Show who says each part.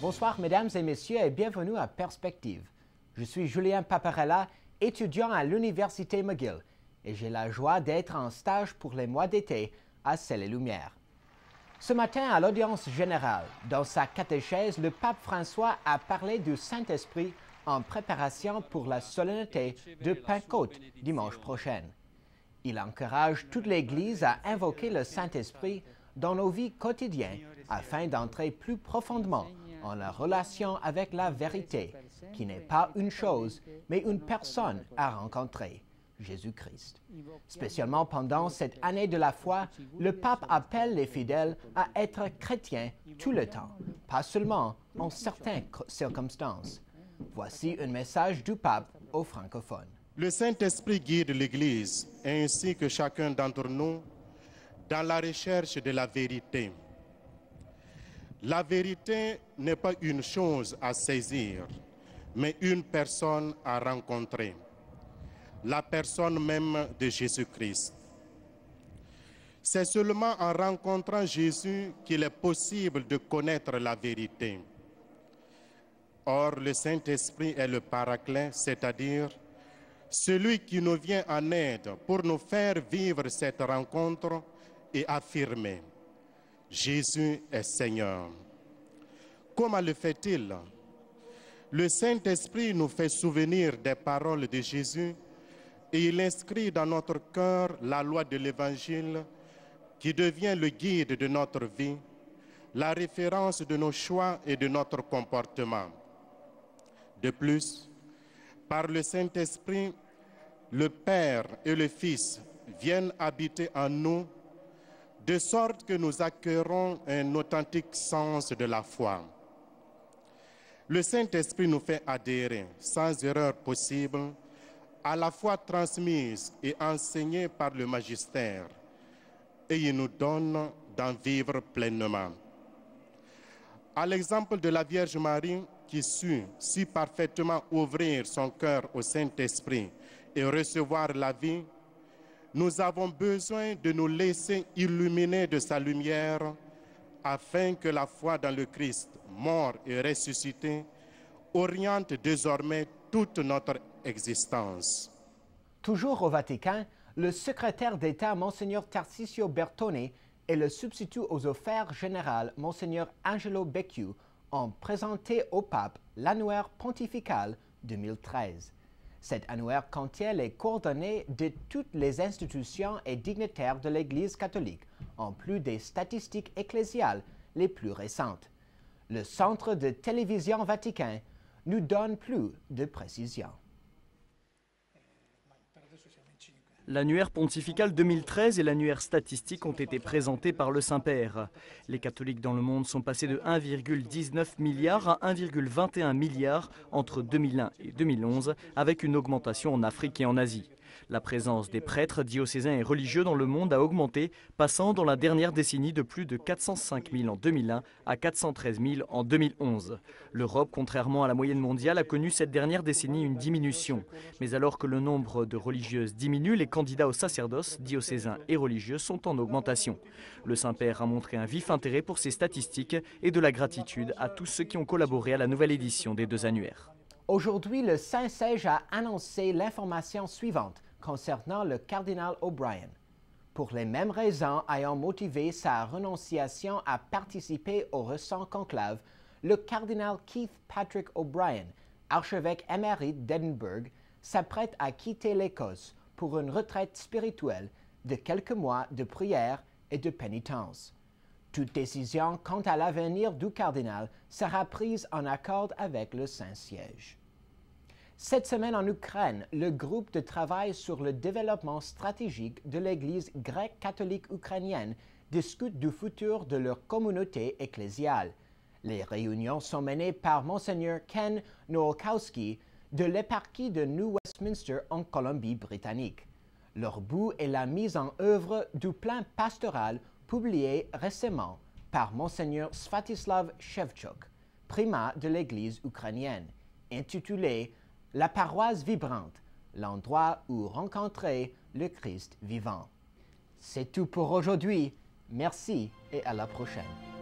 Speaker 1: Bonsoir mesdames et messieurs et bienvenue à Perspective. Je suis Julien Paparella, étudiant à l'Université McGill et j'ai la joie d'être en stage pour les mois d'été à Ciel et Lumière. Ce matin, à l'audience générale, dans sa catéchèse, le pape François a parlé du Saint-Esprit en préparation pour la solennité de Pentecôte dimanche prochain. Il encourage toute l'Église à invoquer le Saint-Esprit dans nos vies quotidiennes afin d'entrer plus profondément en la relation avec la vérité, qui n'est pas une chose, mais une personne à rencontrer, Jésus-Christ. Spécialement pendant cette année de la foi, le pape appelle les fidèles à être chrétiens tout le temps, pas seulement en certaines circonstances. Voici un message du pape aux francophones.
Speaker 2: Le Saint-Esprit guide l'Église, ainsi que chacun d'entre nous, dans la recherche de la vérité. La vérité n'est pas une chose à saisir, mais une personne à rencontrer. La personne même de Jésus-Christ. C'est seulement en rencontrant Jésus qu'il est possible de connaître la vérité. Or, le Saint-Esprit est le paraclet, c'est-à-dire celui qui nous vient en aide pour nous faire vivre cette rencontre et affirmer « Jésus est Seigneur ». Comment le fait-il? Le Saint-Esprit nous fait souvenir des paroles de Jésus et il inscrit dans notre cœur la loi de l'Évangile qui devient le guide de notre vie, la référence de nos choix et de notre comportement. De plus, par le Saint-Esprit, le Père et le Fils viennent habiter en nous, de sorte que nous acquérons un authentique sens de la foi. Le Saint-Esprit nous fait adhérer, sans erreur possible, à la foi transmise et enseignée par le magistère, et il nous donne d'en vivre pleinement. À l'exemple de la Vierge Marie, qui sut si parfaitement ouvrir son cœur au Saint-Esprit et recevoir la vie, nous avons besoin de nous laisser illuminer de sa lumière afin que la foi dans le Christ, mort et ressuscité, oriente désormais toute notre existence.
Speaker 1: Toujours au Vatican, le secrétaire d'État Monseigneur Tarcisio Bertone et le substitut aux affaires générales Monseigneur Angelo Becciu ont présenté au pape l'annuaire pontifical 2013. Cet annuaire contient les coordonnées de toutes les institutions et dignitaires de l'Église catholique, en plus des statistiques ecclésiales les plus récentes. Le Centre de télévision vaticain nous donne plus de précisions.
Speaker 3: L'annuaire pontifical 2013 et l'annuaire statistique ont été présentés par le Saint-Père. Les catholiques dans le monde sont passés de 1,19 milliard à 1,21 milliard entre 2001 et 2011, avec une augmentation en Afrique et en Asie. La présence des prêtres, diocésains et religieux dans le monde a augmenté, passant dans la dernière décennie de plus de 405 000 en 2001 à 413 000 en 2011. L'Europe, contrairement à la moyenne mondiale, a connu cette dernière décennie une diminution. Mais alors que le nombre de religieuses diminue, les candidats au sacerdoce, diocésains et religieux sont en augmentation. Le Saint-Père a montré un vif intérêt pour ces statistiques et de la gratitude à tous ceux qui ont collaboré à la nouvelle édition des deux annuaires.
Speaker 1: Aujourd'hui, le Saint-Siège a annoncé l'information suivante concernant le cardinal O'Brien. Pour les mêmes raisons ayant motivé sa renonciation à participer au récent conclave, le cardinal Keith Patrick O'Brien, archevêque émérite d'Édimbourg, s'apprête à quitter l'Écosse pour une retraite spirituelle de quelques mois de prière et de pénitence. Toute décision quant à l'avenir du cardinal sera prise en accord avec le Saint-Siège. Cette semaine en Ukraine, le groupe de travail sur le développement stratégique de l'Église grecque catholique ukrainienne discute du futur de leur communauté ecclésiale. Les réunions sont menées par Monseigneur Ken Nowakowski de l'éparchie de New Westminster en Colombie-Britannique. Leur but est la mise en œuvre du plan pastoral publié récemment par Monseigneur Svatoslav Shevchuk, primat de l'Église ukrainienne, intitulé « La paroisse vibrante, l'endroit où rencontrer le Christ vivant ». C'est tout pour aujourd'hui. Merci et à la prochaine.